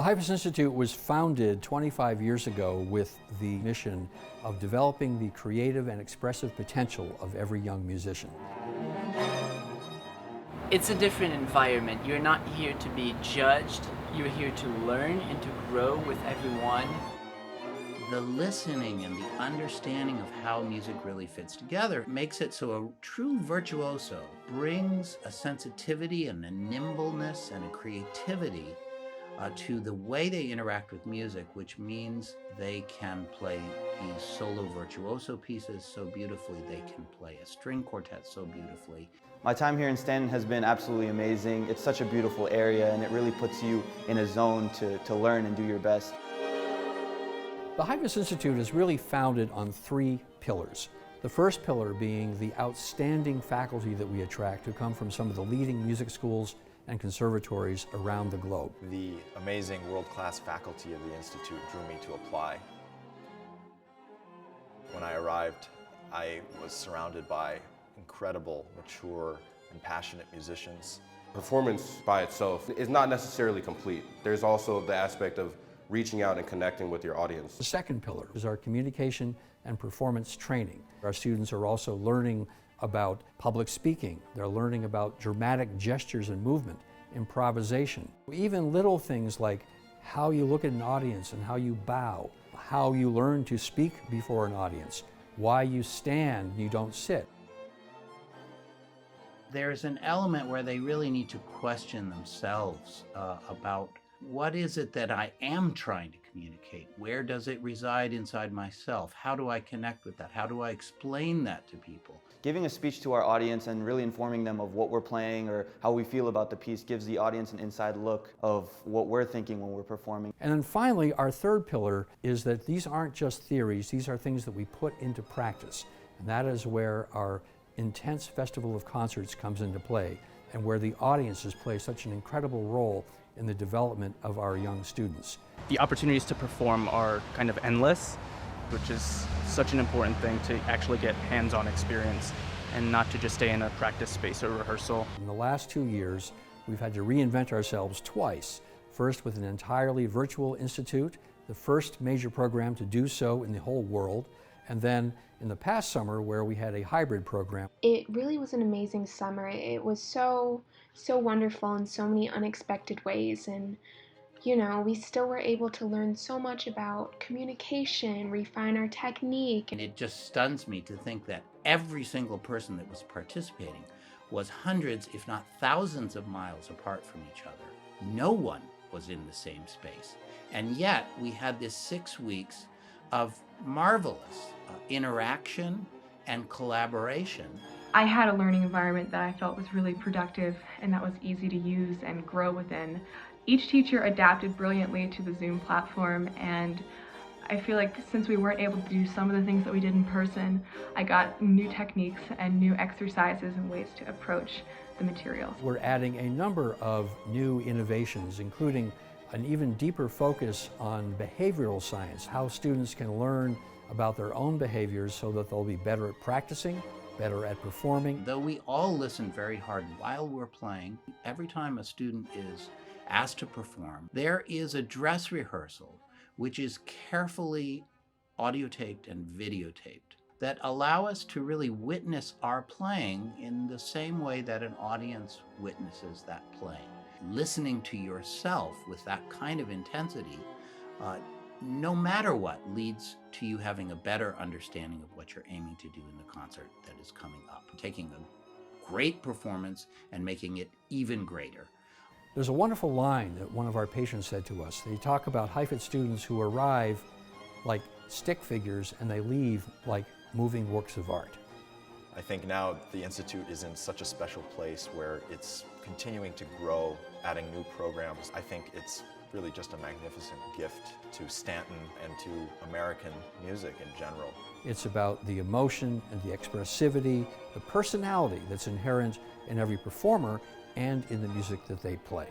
The Heifetz Institute was founded 25 years ago with the mission of developing the creative and expressive potential of every young musician. It's a different environment. You're not here to be judged. You're here to learn and to grow with everyone. The listening and the understanding of how music really fits together makes it so a true virtuoso brings a sensitivity and a nimbleness and a creativity to the way they interact with music, which means they can play these solo virtuoso pieces so beautifully, they can play a string quartet so beautifully. My time here in Stanton has been absolutely amazing. It's such a beautiful area and it really puts you in a zone to learn and do your best. The Heifetz Institute is really founded on 3 pillars. The first pillar being the outstanding faculty that we attract who come from some of the leading music schools and conservatories around the globe. The amazing world-class faculty of the Institute drew me to apply. When I arrived, I was surrounded by incredible, mature, and passionate musicians. Performance by itself is not necessarily complete. There's also the aspect of reaching out and connecting with your audience. The second pillar is our communication and performance training. Our students are also learning about public speaking. They're learning about dramatic gestures and movement, improvisation, even little things like how you look at an audience and how you bow, how you learn to speak before an audience, why you stand, you don't sit. There's an element where they really need to question themselves about what is it that I am trying to communicate? Where does it reside inside myself? How do I connect with that? How do I explain that to people? Giving a speech to our audience and really informing them of what we're playing or how we feel about the piece gives the audience an inside look of what we're thinking when we're performing. And then finally, our third pillar is that these aren't just theories, these are things that we put into practice. And that is where our intense festival of concerts comes into play and where the audiences play such an incredible role in the development of our young students. The opportunities to perform are kind of endless, which is such an important thing to actually get hands-on experience and not to just stay in a practice space or rehearsal. In the last 2 years, we've had to reinvent ourselves twice. First with an entirely virtual institute, the first major program to do so in the whole world, and then in the past summer where we had a hybrid program. It really was an amazing summer. It was so wonderful in so many unexpected ways, and you know, we still were able to learn so much about communication, refine our technique. And it just stuns me to think that every single person that was participating was hundreds, if not thousands of miles apart from each other. No one was in the same space. And yet we had this 6 weeks of marvelous interaction and collaboration. I had a learning environment that I felt was really productive and that was easy to use and grow within. Each teacher adapted brilliantly to the Zoom platform, and I feel like since we weren't able to do some of the things that we did in person, I got new techniques and new exercises and ways to approach the materials. We're adding a number of new innovations, including an even deeper focus on behavioral science, how students can learn about their own behaviors so that they'll be better at practicing, better at performing. Though we all listen very hard while we're playing, every time a student is asked to perform, there is a dress rehearsal which is carefully audio taped and videotaped that allow us to really witness our playing in the same way that an audience witnesses that playing. Listening to yourself with that kind of intensity, no matter what, leads to you having a better understanding of what you're aiming to do in the concert that is coming up. Taking a great performance and making it even greater. There's a wonderful line that one of our patients said to us. They talk about Heifetz students who arrive like stick figures and they leave like moving works of art. I think now the Institute is in such a special place where it's continuing to grow, adding new programs. I think it's really just a magnificent gift to Stanton and to American music in general. It's about the emotion and the expressivity, the personality that's inherent in every performer and in the music that they play.